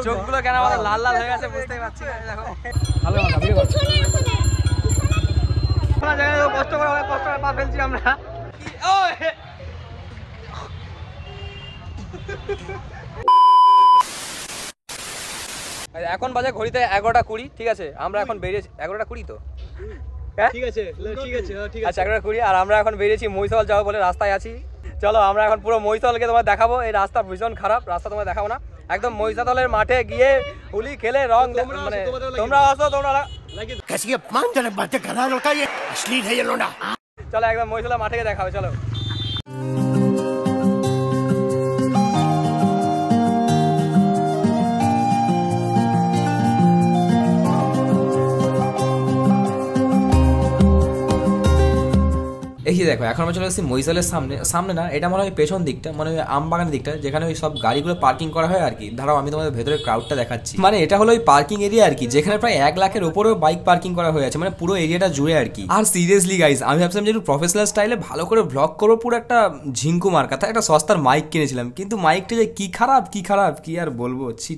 চোখগুলো কেন আমাদের লাল লাল হয়ে গেছে বুঝতেই পারছি না। দেখো কষ্ট করে অনেক কষ্ট করে পা ফেলছি আমরা। এখন বাজে ঘড়িতে 11:20, ঠিক আছে? আমরা এখন বেরিয়েছি 11:20 তো, ঠিক আছে আচ্ছা 11:20। আর আমরা এখন বেরিয়েছি মহিষাদল যাবো বলে রাস্তায় আছি। চলো আমরা এখন পুরো মহিষাদলকে তোমার দেখাবো। এই রাস্তা ভীষণ খারাপ, রাস্তা তোমার দেখাবো না। একদম মহিষাদলের মাঠে গিয়ে হোলি খেলে রং মানে তোমরা আসো, তোমরা চলো একদম মহিষাদলের মাঠে গিয়ে দেখাবে। চলো এই যে দেখো এখন আমরা চলে এসেছি মহিষাদলের সামনে না, এটা মনে হয় পেছন দিকটা, মানে আমবাগানের দিকটা, যেখানে ওই সব গাড়িগুলো পার্কিং করা হয় আর কি। দাঁড়াও আমি তোমাদের ভেতরে ক্রাউডটা দেখাচ্ছি। মানে এটা হলো ওই পার্কিং এরিয়া আর কি, যেখানে প্রায় 1 লাখের উপরেও বাইক পার্কিং করা হয়ে আছে, মানে পুরো এরিয়াটা জুড়ে আর কি। আর সিরিয়াসলি গাইস, আমি ভাবছিলাম যে একটু প্রফেশনাল স্টাইলে ভালো করে ব্লগ করবো, পুরো একটা ঝিঙ্কু মার্কা, তাই একটা সস্তার মাইক কিনেছিলাম, কিন্তু মাইকটা যে কি খারাপ কি আর বলবো, ছি।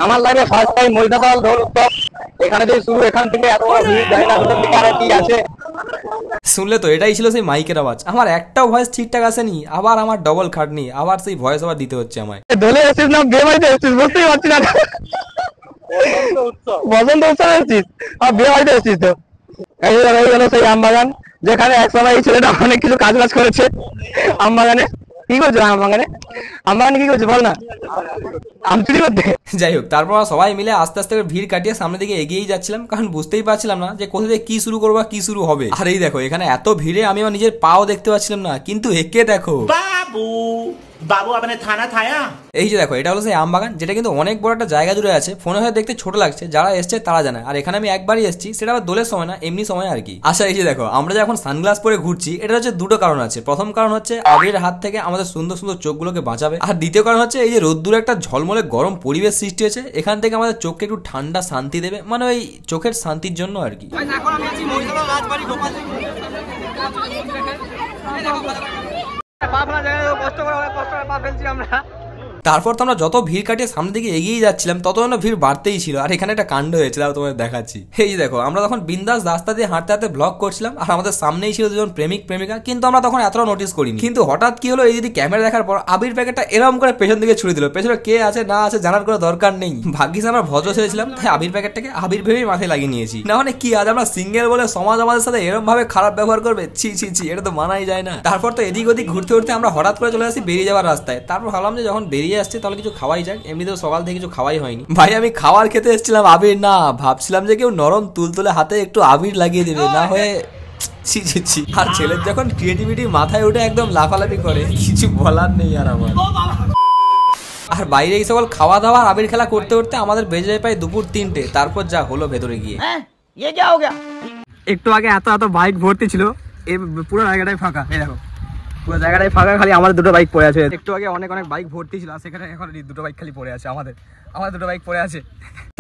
আমার লাইফে ফার্স্ট টাইম মহিষাদল দোল উৎসব, এখানে থেকে শুরু, এখান থেকে এত ভিড়, জানি না ভিতর থেকে আর কি আছে। শুনলে তো এটাই ছিল সেই মাইকের আওয়াজ। আমার একটাও ভয়েস ঠিকঠাক আসেনি, আবার আমার ডবল খাটনি, আবার সেই ভয়েস আবার দিতে হচ্ছে আমায়। দোলে এসেছিস না বিয়ে বাড়িতে এসেছিস, বুঝতেই পারছি না। বসন্ত উৎসব এসেছিস আর বিয়ে বাড়িতে এসেছিস তো। এই গেল সেই আমবাগান, যেখানে একসময় এই ছেলেটা অনেক কিছু কাজ করেছে আমবাগানে। কি করছো আমবাগানে কি করছো বল না, আমচুরি করতে। যাই হোক, তারপর সবাই মিলে আস্তে আস্তে ভিড় কাটিয়ে সামনের দিকে এগিয়েই যাচ্ছিলাম, কারণ বুঝতেই পারছিলাম না যে কোথা থেকে কি শুরু করবো, কি শুরু হবে। আর এই দেখো এখানে এত ভিড়ে আমি আমার নিজের পাও দেখতে পাচ্ছিলাম না, কিন্তু একে দেখো বাবু আপনি থানা থায়া। এই যে দেখো এটা হলো সেই আমবাগান, যেটা কিন্তু অনেক বড় একটা জায়গা জুড়ে আছে। ফোনে হয়তো দেখতে ছোট লাগছে, যারা এসছে তারা জানে। আর এখানে আমি একবারই এসেছি, সেটা আবার দোলের সময় না, এমনি সময় আর কি। আচ্ছা এই যে দেখো আমরা যখন সানগ্লাস পরে ঘুরছি, এটা হচ্ছে দুটো কারণ আছে। প্রথম কারণ হচ্ছে আবিরের হাত থেকে আমাদের সুন্দর সুন্দর চোখগুলোকে বাঁচাবে। আর দ্বিতীয় কারণ হচ্ছে এই যে রোদ্দুরে একটা ঝলমলে গরম পরিবেশ সৃষ্টি হয়েছে, এখান থেকে আমাদের চোখকে একটু ঠান্ডা শান্তি দেবে, মানে ওই চোখের শান্তির জন্য আর কি। এখন আমি আছি মহিষাদল রাজবাড়ি গোপাল। কষ্ট করে অনেক কষ্ট করে পা ফেলছি আমরা। তারপর তো আমরা যত ভিড় কাটিয়ে সামনের দিকে এগিয়ে যাচ্ছিলাম, তত যেন ভিড় বাড়তেই ছিল। আর এখানে একটা কাণ্ড হয়েছে, তাও তোমাদের দেখাচ্ছি। এই যে দেখো আমরা তখন বিন্দাস রাস্তা দিয়ে হাঁটতে হাঁটতে ব্লগ করছিলাম, আর আমাদের সামনেই ছিল দুজন প্রেমিক প্রেমিকা, কিন্তু আমরা তখন এতটা নোটিস করিনি। কিন্তু হঠাৎ কি হলো, এই যদি ক্যামেরা দেখার পর আবির প্যাকেটটা এরকম করে পেছন দিকে ছুড়ে দিল। পেছনে কে আছে না আছে জানার কোনো দরকার নেই। ভাগ্যিস আমরা ভদ্র ছেড়েছিলাম, তাই আবির প্যাকেটটাকে আবির ভেবেই মাথায় লাগিয়ে নিয়েছি। না মানে কি আজ আমরা সিঙ্গেল বলে সমাজ আমাদের সাথে এরকম ভাবে খারাপ ব্যবহার করবে, ছি, এটা তো মানাই যায় না। তারপর তো এদিক ওদিক ঘুরতে ঘুরতে আমরা হঠাৎ করে চলে আসি বেরিয়ে যাওয়ার রাস্তায়। তারপর ভাবলাম যে যখন বেরিয়ে আসছে তাহলে কিছু খাওয়াই যাক, এমনিতেও সকাল থেকে কিছু খাওয়াই হয়নি। ভাই আমি খাবার খেতে এসেছিলাম, আবির না। ভাবছিলাম যে কেউ নরম তুলতুলে হাতে একটু আবির লাগিয়ে দেবে, না হয়ে ছি। আর ছেলের যখন ক্রিয়েটিভিটি মাথায় উঠে একদম লাফালাফি করে, কিছু বলার নেই আর আমার। আর বাইরে এই সকল খাওয়া দাওয়া আবির খেলা করতে করতে আমাদের বেজে যায় প্রায় দুপুর 3টে। তারপর যা হলো ভেতরে গিয়ে, একটু আগে এত বাইক ভর্তি ছিল, এই পুরো জায়গাটাই ফাঁকা। এই দেখো পুরো জায়গাটাই ফাঁকা, খালি আমাদের দুটো বাইক পড়ে আছে। একটু আগে অনেক বাইক ভর্তি ছিল, সেখানে এখন দুটো বাইক খালি পড়ে আছে, আমাদের দুটো বাইক পড়ে আছে।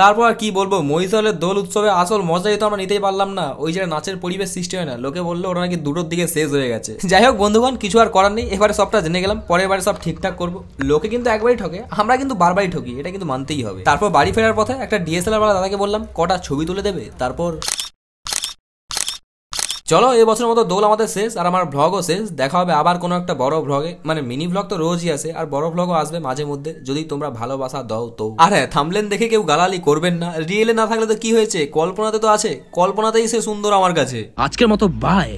তারপর আর কি বলবো, মহিষাদলের দোল উৎসবে আসল মজাই তো আমরা নিতেই পারলাম না। ওই যে নাচের পরিবেশ সৃষ্টি হয় না, লোকে বললো ওরা নাকি 2টোর দিকে শেষ হয়ে গেছে। যাই হোক বন্ধুগণ, কিছু আর করার নেই, এবারে সবটা জেনে গেলাম, পরের বারে সব ঠিকঠাক করবো। লোকে কিন্তু একবারই ঠকে, আমরা কিন্তু বারবারই ঠকি, এটা কিন্তু মানতেই হবে। তারপর বাড়ি ফেরার পথে একটা ডিএসএলআর ওয়ালা দাদাকে বললাম কটা ছবি তুলে দেবে। তারপর চলো এই বছরের মতো দোল আমাদের শেষ, আর আমার ভ্লগও শেষ। দেখা হবে আবার কোনো একটা বড় ভ্লগে, মানে মিনি ভ্লগ তো রোজই আসে, আর বড় ভ্লগও আসবে মাঝে মধ্যে, যদি তোমরা ভালোবাসা দাও তো। আর হ্যাঁ, থাম্বনেল দেখে কেউ গালালি করবেন না, রিয়েলে না থাকলে তো কি হয়েছে, কল্পনাতে তো আছে, কল্পনাতেই সে সুন্দর আমার কাছে। আজকের মতো বাই।